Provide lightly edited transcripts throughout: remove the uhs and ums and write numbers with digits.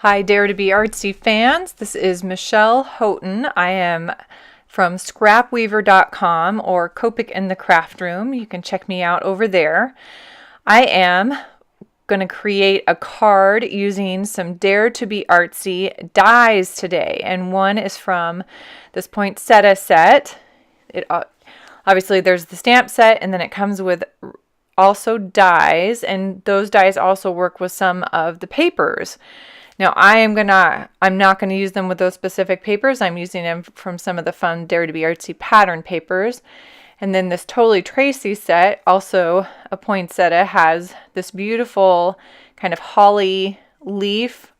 Hi, Dare to Be Artsy fans. This is Michelle Houghton. I am from scrapweaver.com or Copic in the Craft Room. You can check me out over there. I am going to create a card using some Dare to Be Artsy dies today. And one is from this poinsettia set. Obviously there's the stamp set, and then it comes with also dies, and those dies also work with some of the papers. Now I'm not gonna use them with those specific papers. I'm using them from some of the fun Dare to Be Artsy pattern papers. And then this Totally Tracy set, also a poinsettia, has this beautiful kind of holly leaf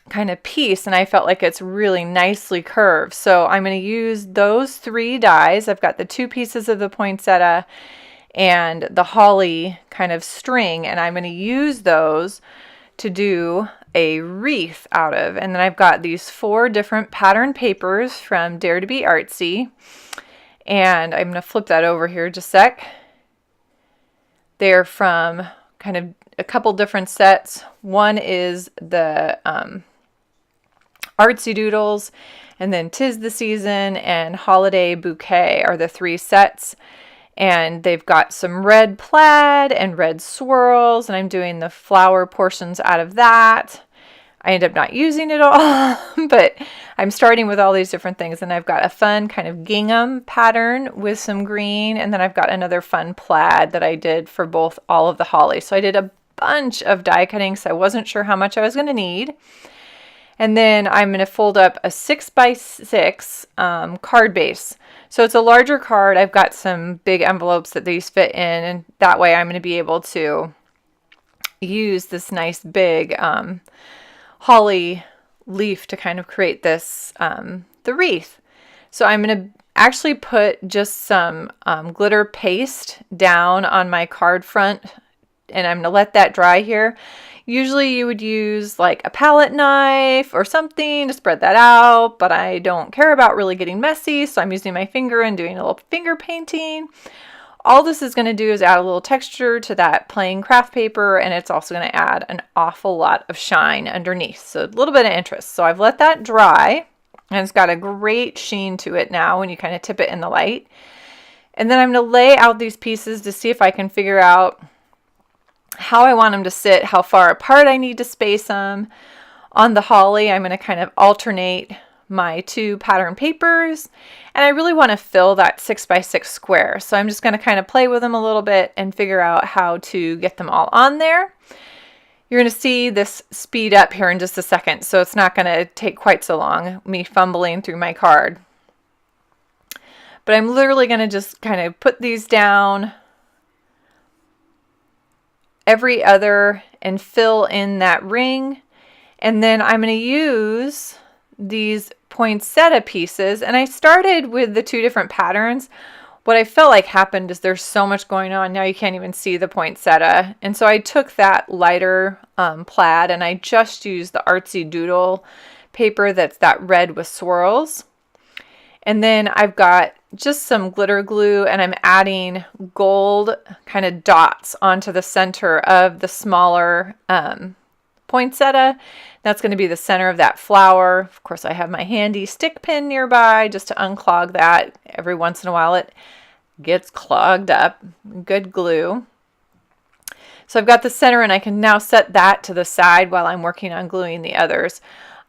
kind of piece, and I felt like it's really nicely curved. So I'm going to use those three dies. I've got the two pieces of the poinsettia and the holly kind of string, and I'm going to use those to do a wreath out of. And then I've got these 4 different pattern papers from Dare to Be Artsy, and I'm going to flip that over here just a sec. They're from kind of a couple different sets. One is the Artsy Doodles, and then 'Tis the Season and Holiday Bouquet are the 3 sets. And they've got some red plaid and red swirls, and I'm doing the flower portions out of that. I end up not using it all, but I'm starting with all these different things. And I've got a fun kind of gingham pattern with some green, and then I've got another fun plaid that I did for all of the holly. So I did a bunch of die cutting, so I wasn't sure how much I was going to need. And then I'm going to fold up a 6x6 card base. So it's a larger card. I've got some big envelopes that these fit in, and that way I'm going to be able to use this nice big holly leaf to kind of create this, the wreath. So I'm going to actually put just some glitter paste down on my card front, and I'm going to let that dry here. Usually you would use like a palette knife or something to spread that out, but I don't care about really getting messy, so I'm using my finger and doing a little finger painting. All this is going to do is add a little texture to that plain craft paper, and it's also going to add an awful lot of shine underneath, so a little bit of interest. So I've let that dry, and it's got a great sheen to it now when you kind of tip it in the light. And then I'm going to lay out these pieces to see if I can figure out how I want them to sit, how far apart I need to space them. On the holly, I'm going to kind of alternate my 2 pattern papers, and I really want to fill that 6x6 square. So I'm just going to kind of play with them a little bit and figure out how to get them all on there. You're going to see this speed up here in just a second, so it's not going to take quite so long, me fumbling through my card. But I'm literally going to just kind of put these down every other and fill in that ring. And then I'm going to use these poinsettia pieces, and I started with the 2 different patterns. What I felt like happened is there's so much going on now you can't even see the poinsettia, and so I took that lighter plaid and I just used the Artsy Doodle paper that's that red with swirls. And then I've got just some glitter glue, and I'm adding gold kind of dots onto the center of the smaller poinsettia. That's going to be the center of that flower. Of course, I have my handy stick pin nearby just to unclog that. Every once in a while it gets clogged up. Good glue. So I've got the center, and I can now set that to the side while I'm working on gluing the others.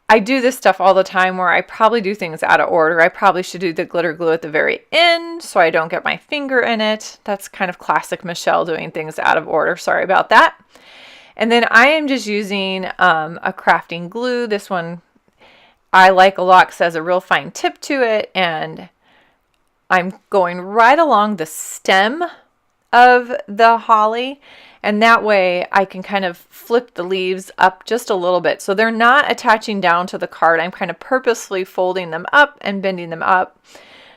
I do this stuff all the time where I probably do things out of order. I probably should do the glitter glue at the very end so I don't get my finger in it. That's kind of classic Michelle doing things out of order. Sorry about that. And then I am just using a crafting glue. This one I like a lot because it has a real fine tip to it, and I'm going right along the stem of the holly, and that way I can kind of flip the leaves up just a little bit so they're not attaching down to the card. I'm kind of purposefully folding them up and bending them up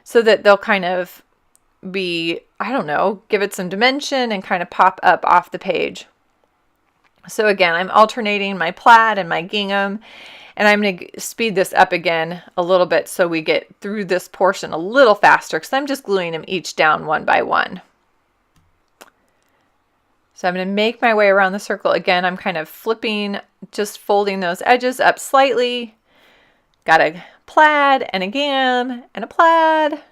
so that they'll kind of be, I don't know, give it some dimension and kind of pop up off the page. So again, I'm alternating my plaid and my gingham, and I'm going to speed this up again a little bit so we get through this portion a little faster because I'm just gluing them each down one by one. So I'm going to make my way around the circle. Again, I'm kind of flipping, just folding those edges up slightly. Got a plaid and again, and a plaid.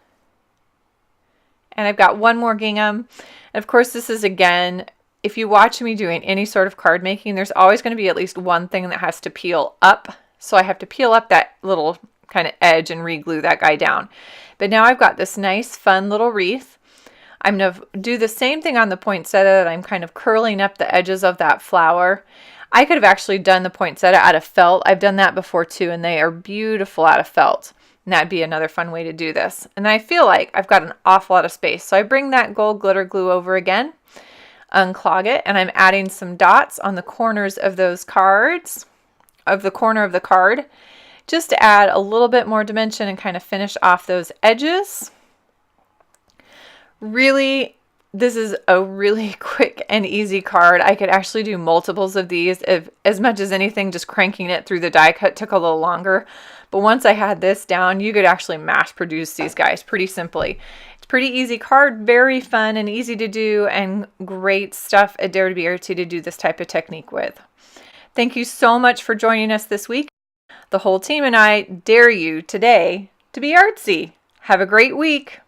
And I've got one more gingham. And of course, this is, again, if you watch me doing any sort of card making, there's always going to be at least one thing that has to peel up. So I have to peel up that little kind of edge and re-glue that guy down. But now I've got this nice, fun little wreath. I'm going to do the same thing on the poinsettia, that I'm kind of curling up the edges of that flower. I could have actually done the poinsettia out of felt. I've done that before too, and they are beautiful out of felt. And that'd be another fun way to do this. And I feel like I've got an awful lot of space. So I bring that gold glitter glue over again, unclog it, and I'm adding some dots on the corners of those cards, of the corner of the card, just to add a little bit more dimension and kind of finish off those edges. Really, this is a really quick and easy card. I could actually do multiples of these. If as much as anything, just cranking it through the die cut took a little longer. But once I had this down, you could actually mass produce these guys pretty simply. It's a pretty easy card, very fun and easy to do, and great stuff at D2BA Artzy to do this type of technique with. Thank you so much for joining us this week. The whole team and I dare you today to be artsy. Have a great week.